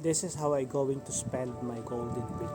This is how I going to spend my golden week.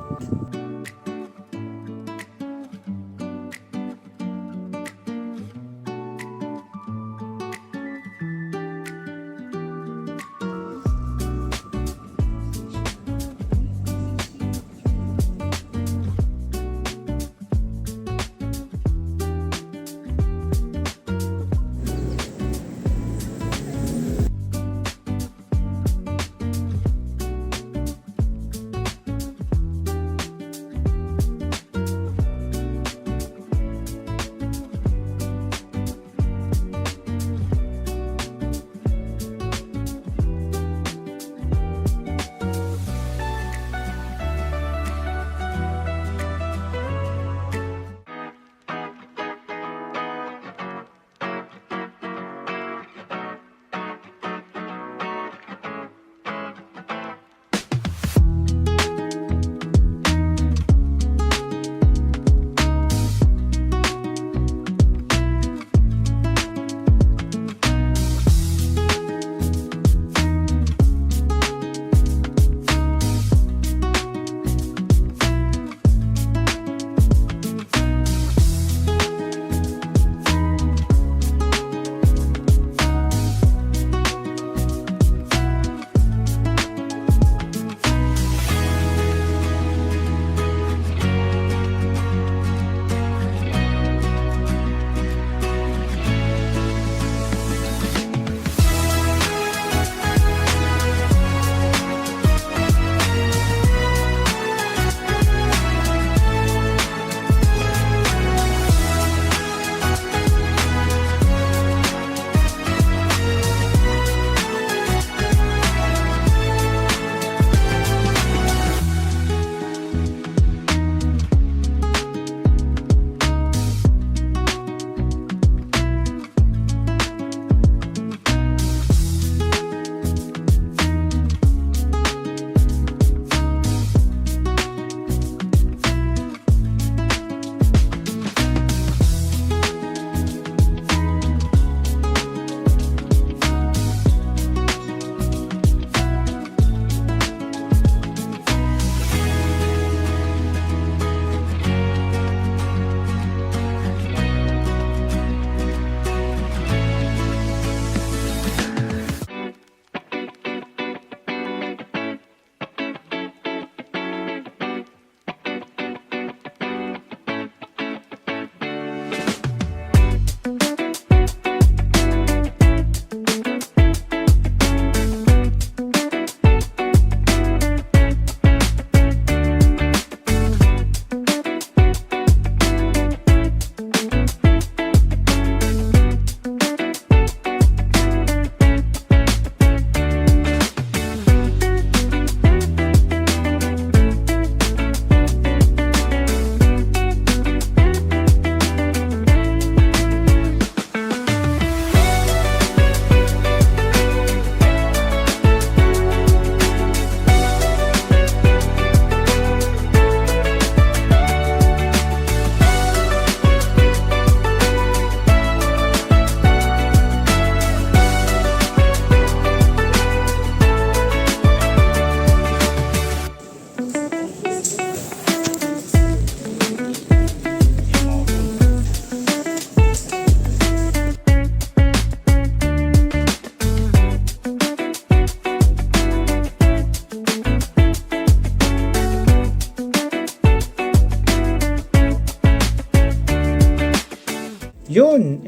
Yun,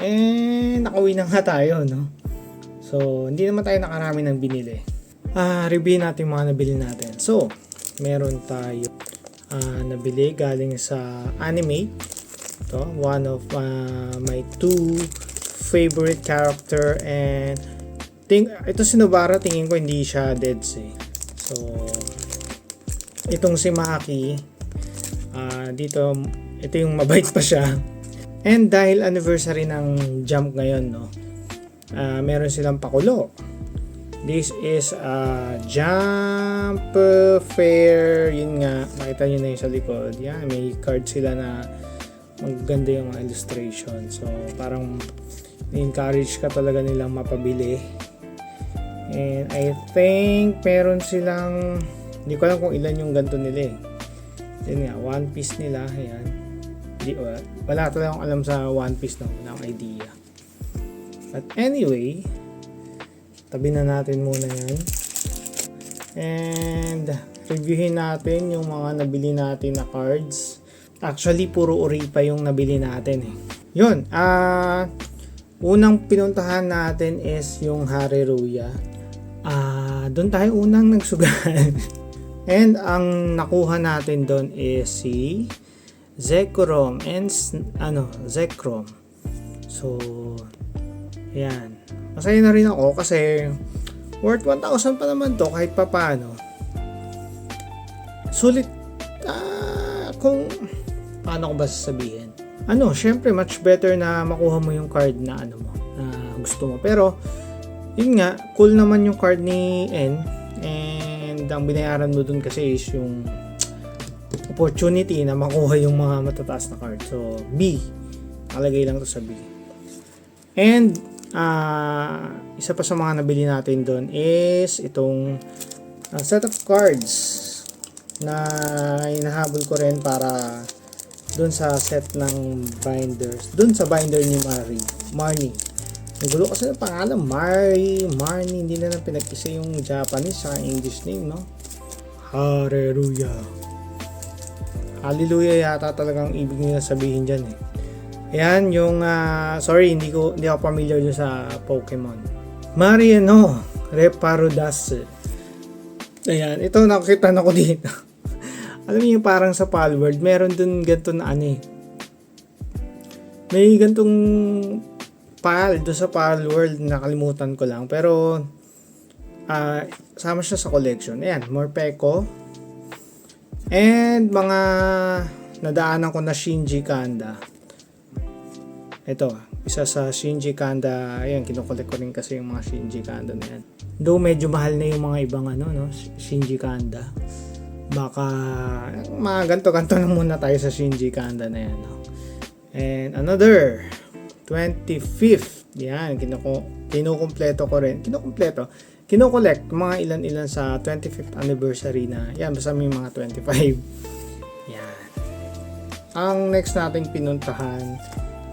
nakauwi na nga tayo, no? So, hindi naman tayo nakarami ng binili. Review natin yung mga nabili natin. So, meron tayo nabili galing sa Animate. Ito, one of my two favorite character, and ito si Nobara, tingin ko hindi siya deads eh. So, itong si Maki, dito, ito yung mabait pa siya. And dahil anniversary ng Jump ngayon, no, meron silang pakulo. This is Jump Fair. Yun nga, makita nyo na yung sa likod. Yan, may card sila na maganda yung mga illustration. So, parang encourage ka talaga nilang mapabili. And I think meron silang, hindi ko alam kung ilan yung ganito nila eh. Yun nga, One Piece nila. Ayan. Wala talaga akong alam sa One Piece, no? Wala akong idea. But anyway, tabi na natin muna yan. And reviewin natin yung mga nabili natin na cards. Actually, puro Oripa yung nabili natin eh. Yun, unang pinuntahan natin is yung Hareruya. Doon tayo unang nagsugan. And ang nakuha natin doon is si Zekrom and Zekrom. So, ayan. Masaya na rin ako kasi worth 1,000 pa naman to kahit papano. Sulit kung paano ko ba sasabihin. Syempre much better na makuha mo yung card na na gusto mo. Pero yun nga, cool naman yung card ni N, and ang binayaran mo dun kasi is yung opportunity na makuha yung mga matataas na card. So B, nakalagay lang to sa B. And isa pa sa mga nabili natin doon is itong set of cards na hinahabol ko rin para doon sa set ng binders, doon sa binder ni Marnie. Nagulo kasi ng pangalan, Marnie, hindi na lang pinag-isa yung Japanese sa English name, no? Hareruya. Hallelujah yata talagang ibig nila sabihin dyan eh. Ayan yung, sorry, hindi ako familiar dun sa Pokemon. Mariano Reparudas. Ayan, ito nakita na ko dito. Alam niyo parang sa Palworld, meron dun ganito na may gantong pal doon sa Palworld, nakalimutan ko lang. Pero, sama siya sa collection. Ayan, Morpeko. And mga nadaanan ko na Shinji Kanda. Ito, isa sa Shinji Kanda. Ayan, kinukulik ko rin kasi yung mga Shinji Kanda na yan. Though medyo mahal na yung mga ibang Shinji Kanda. Baka mga ganto-ganto na muna tayo sa Shinji Kanda na yan. No? And another 25th. Yan, kinukumpleto ko rin. Kinukolect mga ilan-ilan sa 25th anniversary na. Yan, basta may mga 25. Yan. Ang next nating pinuntahan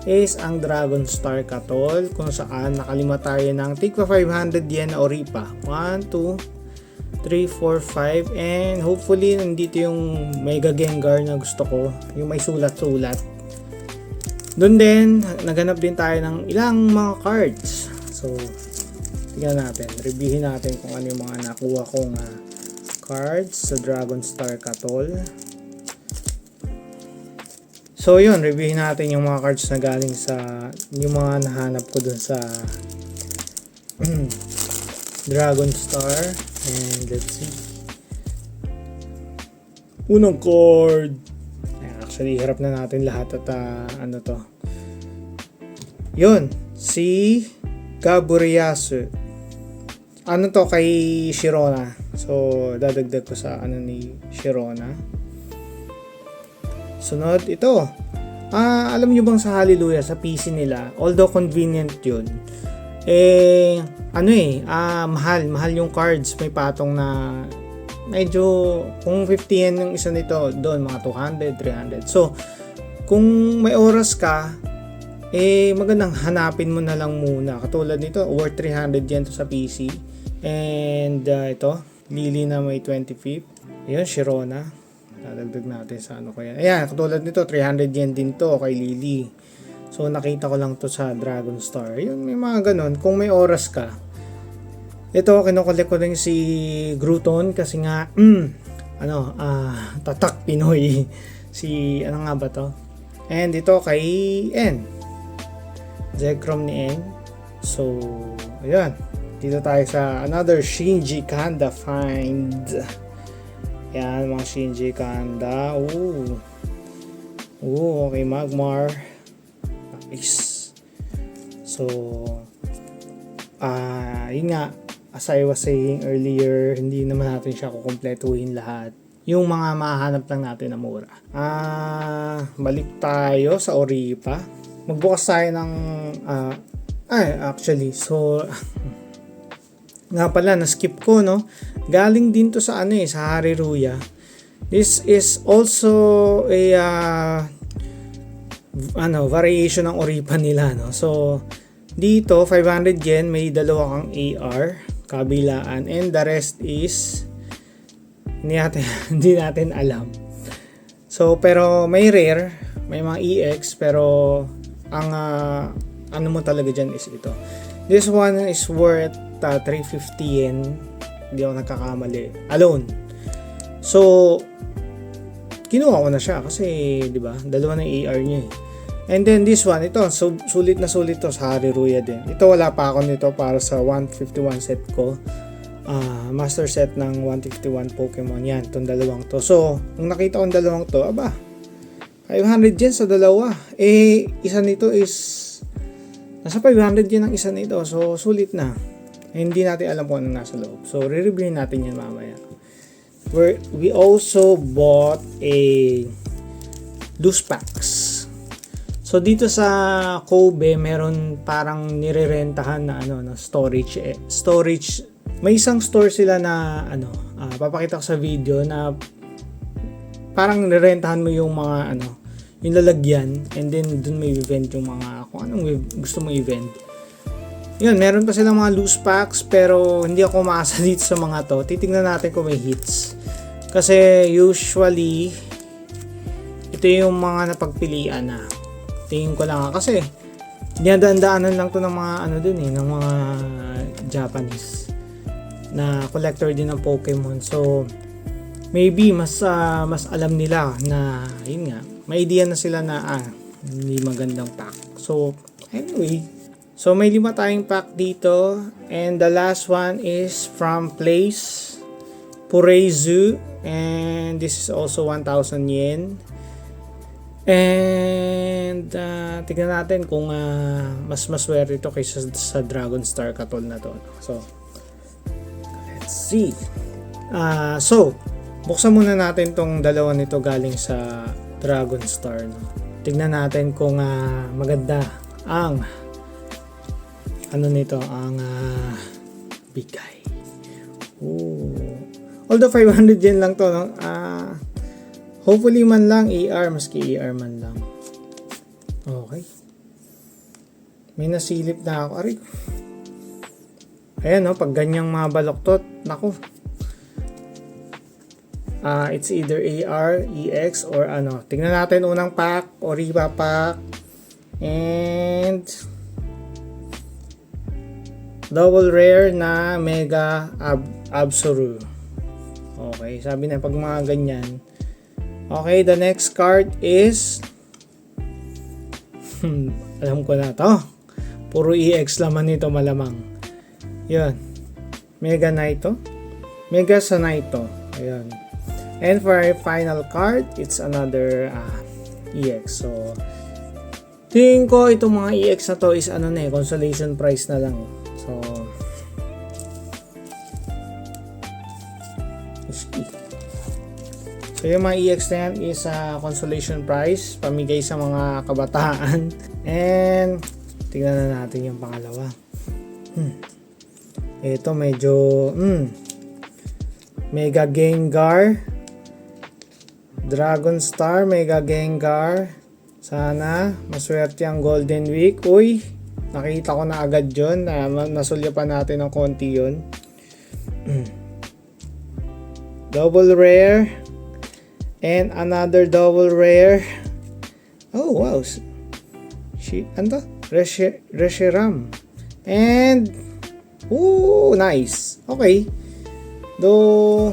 is ang Dragon Star Katol, kung saan nakalima tayo ng tigpa 500 yen na Oripa. 1, 2, 3, 4, 5, and hopefully nandito yung Mega Gengar na gusto ko, yung may sulat-sulat. Doon din, naghanap din tayo ng ilang mga cards. So, tingnan natin, reviewin natin kung ano yung mga nakuha kong cards sa Dragon Star Katol. So, yun, reviewin natin yung mga cards na galing sa, yung mga nahanap ko dun sa Dragon Star. And let's see. Unang card. Actually, hirap na natin lahat at to. Yun. Si Gaburiyasu. Ano to kay Shirona. So, dadagdag ko sa ni Shirona. Sunod, ito. Alam nyo bang sa Hallelujah, sa PC nila, although convenient yun, mahal yung cards. May patong na medyo, kung 50 yen yung isa nito, doon mga 200, 300. So, kung may oras ka, magandang hanapin mo na lang muna. Katulad nito, worth 300 yen to sa PC. And ito, Lily na may 25th. Ayun, Shirona. Dadagdag natin sa ko yan. Ayan, katulad nito, 300 yen din to kay Lily. So, nakita ko lang to sa Dragon Star. Yun, may mga ganun. Kung may oras ka. Ito, kinukulik ko rin si Gruton kasi nga, tatak Pinoy. Ano nga ba to? And ito kay N. Zekrom ni N. So, ayan. Dito tayo sa another Shinji Kanda find. Yan, mga Shinji Kanda. Okay, Magmar. Nice. So, yun nga, as I was saying earlier, hindi naman natin siya kukumpletuhin lahat. yung mga mahanap lang natin na mura. Balik tayo sa Oripa. Magbukas tayo ng actually, so nga pala, na-skip ko, no? Galing din to sa sa Hariruya. This is also a variation ng Oripa nila, no? So dito 500 yen, may dalawa kang AR kabilaan, and the rest is hindi natin alam. So pero may rare, may mga EX, pero ang ano mo talaga dyan is ito. This one is worth 350 yen. Hindi ako nagkakamali. Alone. So, kinuha ko na siya kasi, di ba, dalawa na AR niya eh. And then this one, ito, sulit na sulit to sa Hariruya din. Ito, wala pa ako nito para sa 151 set ko. Master set ng 151 Pokemon. Yan, itong dalawang to. So, nung nakita ko yung dalawang to, 500 yen sa dalawa. Isa nito is nasa 500 yen ang isa nito. So, sulit na. Hindi natin alam kung anong nasa loob. So, re-review natin yan mamaya. We also bought a loose packs. So, dito sa Kobe, meron parang nirerentahan na na storage. May isang store sila na papakita ko sa video na parang nirerentahan mo yung mga yung lalagyan, and then dun may event yung mga kung anong gusto mo event. Yun, meron pa silang mga loose packs, pero hindi ako maasa dito sa mga to. Titingnan natin kung may hits. Kasi usually ito yung mga napagpilian na. Tingin ko lang kasi dinadaan-daanan lang to ng mga ng mga Japanese na collector din ng Pokemon. So maybe mas alam nila na yun nga, may idea na sila na hindi magandang pack. So anyway, so may 5 tayong pack dito, and the last one is from Place Pureizu, and this is also 1,000 yen. And tignan natin kung mas maswerte ito kaysa sa Dragon Star Katol na to. So let's see. So buksan muna natin tong dalawa nito galing sa Dragon Star, no? Tignan natin kung maganda ang nito, ang bigay. Although 500 yen lang to, no? Hopefully man lang AR, maski AR man lang. Okay. May nasilip na ako. Aray. Ayan, no? Pag ganyang mga baloktot, naku. It's either AR, EX, or Tingnan natin unang pack, Oriba pack. And double rare na Mega Absolu. Okay, sabi na pag mga ganyan. Okay, the next card is alam ko na to. Puro EX laman nito malamang. Yun. Mega Naito. Mega Sanaito. Ayan. And for our final card, it's another EX. So, tingin ko itong mga EX na to is consolation prize na lang. So yung mga EX na yan is consolation prize, pamigay sa mga kabataan. And tingnan na natin yung pangalawa. Ito medyo Mega Gengar, Dragon Star, Mega Gengar. Sana maswerte ang Golden Week. Uy, nakita ko na agad yun. Nasulya pa natin ng konti yun. Double rare. And another double rare. Oh, wow. Ano? Reshiram. And nice. Okay. Though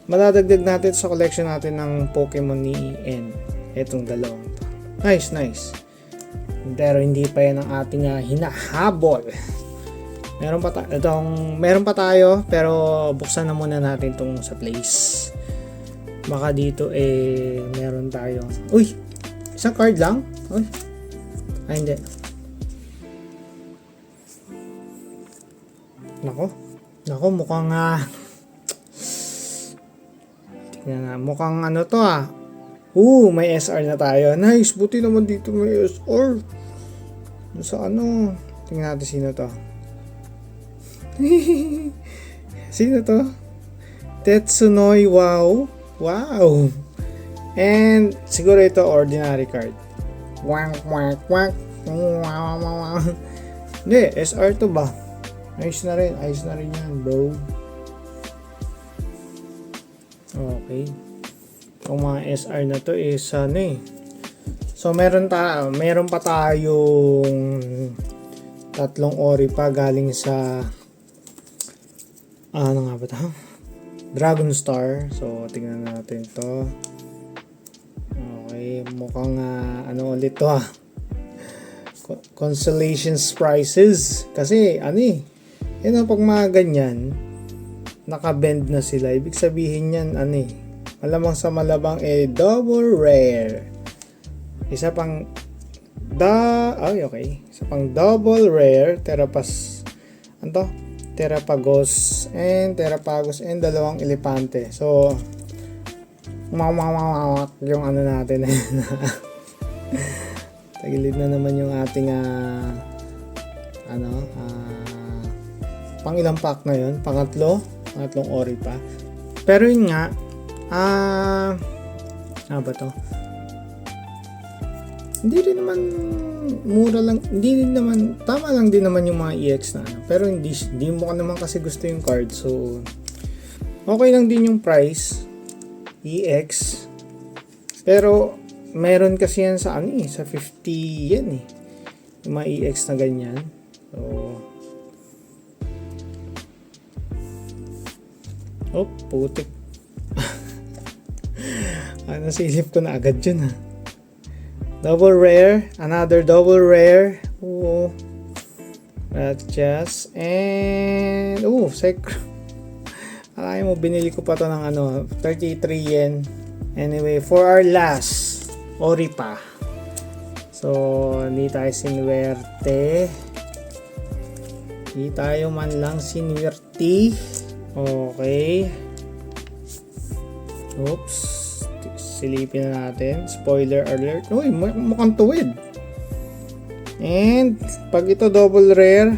madadagdag natin sa collection natin ng Pokemon ni N. Etong dalawang to. Nice. Pero hindi pa yan ang ating hinahabol. Meron pa tayo, pero buksan na muna natin tong sa Place. Baka dito meron tayo. Uy, isang card lang? Uy. Hindi. Nako, mukhang Tingnan na. Mukhang ano to may SR na tayo. Nice. Buti naman dito may SR. Sa ano? Tingnan natin sino to. Sino to? Tetsunoi Wow. Wow. And siguro ito ordinary card. Wank wank wank. Wow, wow, wow. Hindi, SR to ba? Ayos na rin. Ayos na rin yan, bro. Okay. Itong mga SR na to is So meron pa tayong tatlong ori pa galing sa ano nga ba ito? Dragon Star. So tingnan natin to. Okay, mukhang ulit to Constellations Prizes. Kasi pag mga ganyan naka-bend na sila, ibig sabihin yan malamang sa malabang double rare. Isa pang double rare Terapagos and dalawang elepante. So yung natin tagilid na naman yung ating pang ilang pack na yun, pangatlong ori pa. Pero yun nga ba to? Hindi rin naman mura lang, hindi rin naman, tama lang din naman yung mga EX na pero hindi mo naman kasi gusto yung card, so okay lang din yung price EX, pero meron kasi yan sa sa 50 yan yung mga EX na ganyan. So putik. Nasilip ko na agad yun Double rare, another double rare. That's just and alay mo binili ko pa to ng 33 yen. Anyway, for our last ori pa. So, hindi tayo sinwerte. Hindi tayo man lang sinwerte. Okay. Oops. Silipin na natin. Spoiler alert. Uy, mukhang tuwid. And, pag ito double rare,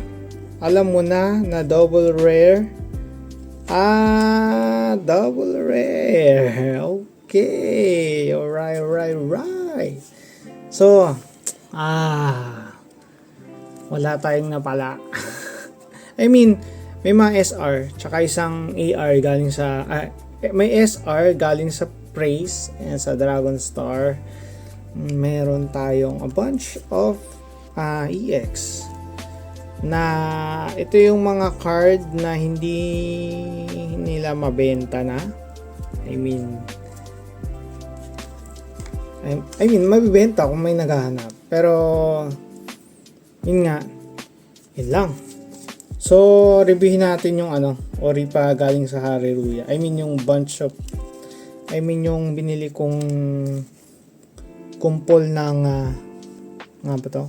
alam mo na double rare. Double rare. Okay. Alright. So, wala tayong napala. I mean, may mga SR, tsaka isang AR galing sa, may SR galing sa Praise and sa Dragon Star. Meron tayong a bunch of EX na ito yung mga card na hindi nila mabenta na. I mean mabibenta kung may naghahanap, pero yun lang. So reviewin natin yung ori pa galing sa Hallelujah. Yung binili kong kumpol ng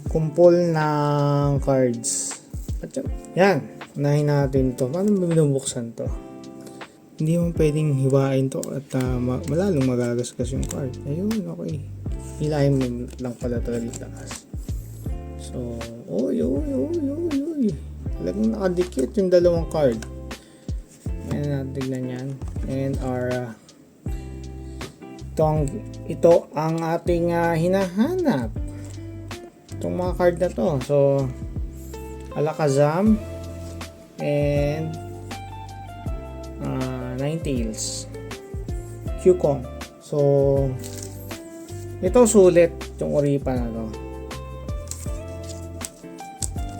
kumpol ng cards. At yan, unahin natin to. Paano binubuksan to? Hindi mo pwedeng hiwain to at malalong magagasgas yung card. Ayun, okay. Hilahin mo lang pala talaga taas. So, oy. Talagang nakadikit yung dalawang card. Ayan, tignan yan. And our ito ang ating hinahanap. Itong mga card na to. So, Alakazam and Ninetales, Qcon. So, ito sulit yung Oripa na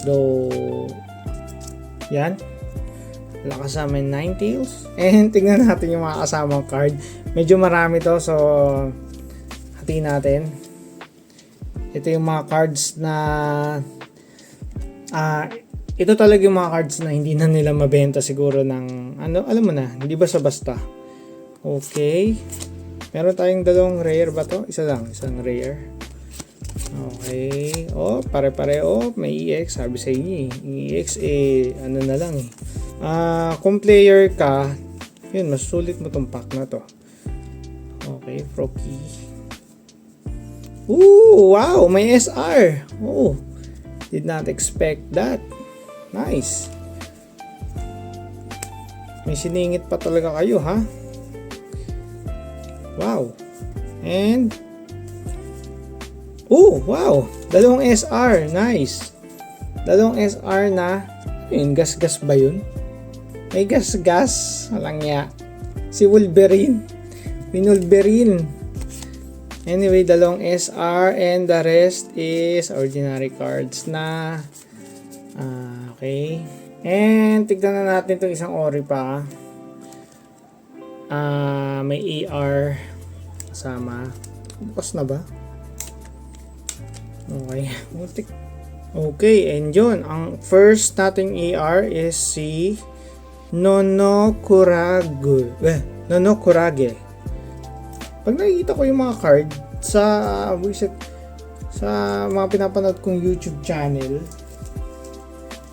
to. Yan. Alakazam and Ninetales. And tingnan natin yung mga kasamang card. Medyo marami to, so hatiin natin. Ito yung mga cards na ito talaga yung mga cards na hindi na nila mabenta siguro ng alam mo na, hindi basta-basta. Okay. Meron tayong dalawang rare ba to? Isang rare. Okay. Pare-pareho. May EX. Sabi sa inyo EX na lang Kung player ka, yun, mas sulit mo tong pack na to. Okay, Froki. Ooh, wow, may SR. Oh, did not expect that. Nice. May siningit pa talaga kayo, ha? Wow. And oh, wow. Dalawang SR. Nice. Dalawang SR na yun, gas-gas ba yun? May gas-gas. Walang ya. Si Wolverine. Winolverine. Anyway, dalawang SR and the rest is ordinary cards na. Okay. And tignan na natin itong isang ori pa. May AR kasama. Bukas na ba? Okay. Okay, and yun. Ang first nating AR is si Nonokurage. Nonokurage. Pag nakikita ko yung mga card sa mga pinapanood kong YouTube channel,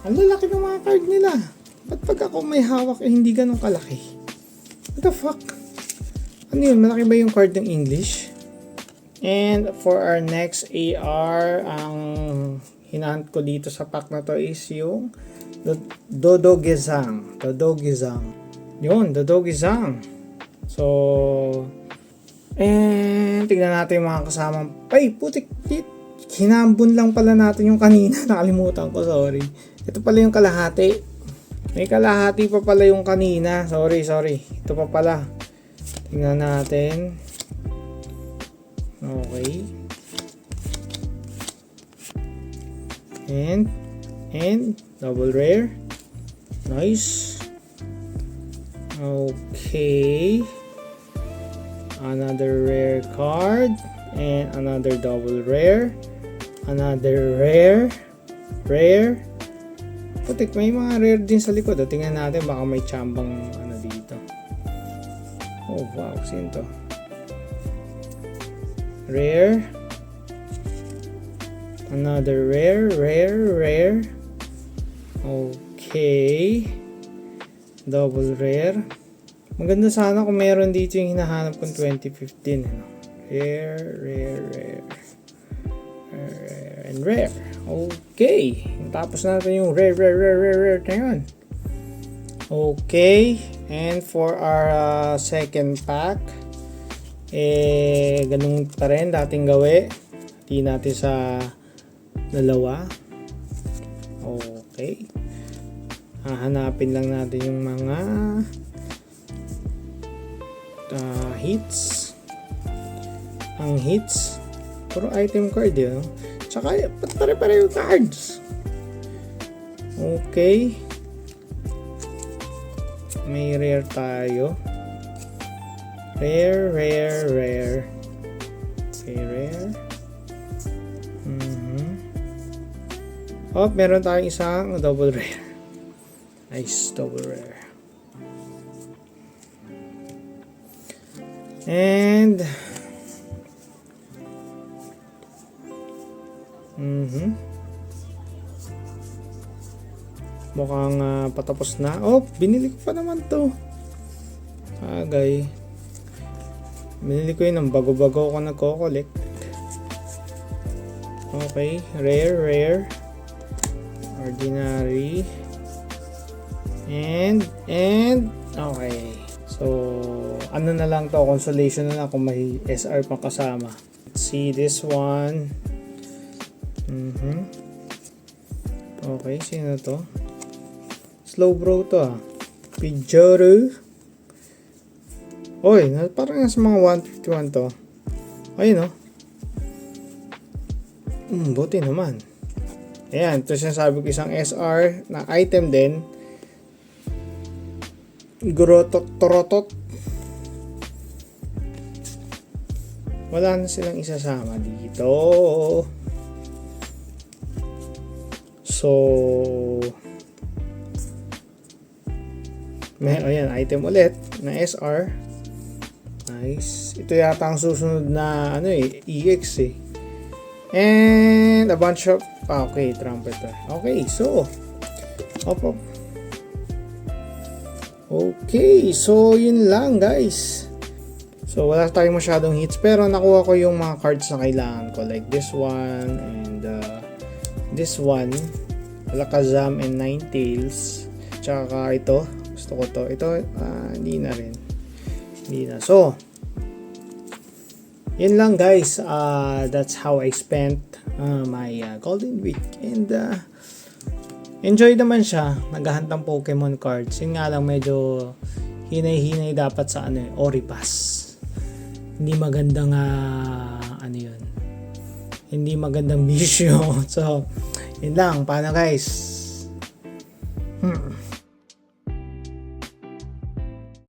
ang lalaki ng mga card nila. Ba't pag ako may hawak hindi ganun kalaki? What the fuck? Ano yun? Malaki ba yung card ng English? And for our next AR, ang hinahunt ko dito sa pack na to is yung Dodogezang. Yun, Dodogezang. So, and tignan natin yung mga kasamang. Ay, putik. Hinambon lang pala natin yung kanina. Nakalimutan ko, sorry. Ito pala yung kalahati. May kalahati pa pala yung kanina. Sorry. Ito pa pala. Tingnan natin. Okay. And double rare. Nice. Okay. Another rare card. And another double rare. Another rare. Putik, may mga rare din sa likod. Tingnan natin, baka may tsambang ano dito. Oh wow, sino to? Rare. Another rare. Okay. Double rare. Maganda sana kung meron dito yung hinahanap kong 2015. Ano? Rare. And rare. Okay. Tapos natin yung rare na yun. Okay. And for our second pack, ganun pa rin dating gawi. Hindi natin sa dalawa. Okay. Hahanapin lang natin yung mga hits. Ang hits, puro item card yun. Tsaka, ba't pare-pare yung cards? Okay. May rare tayo. Rare. Okay, rare. Oh, meron tayong isang double rare. Nice, double rare. And mukhang patapos na. Oh, binili ko pa naman to. Agay. Binili ko yun ng bago-bago ako nagko-collect. Okay, rare. Ordinary. And okay. So, ano na lang to, consolation na lang kung may SR pa kasama. Let's see this one. Okay, sino to? Slow bro to Pidgeotto. Oy, parang nasa mga 151 to. Ayun buti naman. Ayan, ito sinasabi ko isang SR na item din. Torotot. Wala na silang isasama dito. So, ayan, item ulit na SR. Nice. Ito yata ang susunod na EX And a bunch of okay, trumpeter. Okay, so op. Okay, so yun lang guys. So, wala tayong masyadong hits. Pero, nakuha ko yung mga cards na kailangan ko. Like this one and this one. Alakazam and Ninetales. Tsaka ito. Gusto ko to. Ito, hindi na rin. Hindi na. So, yun lang guys. That's how I spent my Golden Week. And, enjoy naman siya. Naghahunt ng Pokemon cards. Yun nga lang medyo hinay-hinay dapat sa Oripass. Hindi magandang hindi magandang bisyo. So, yun lang. Paano guys?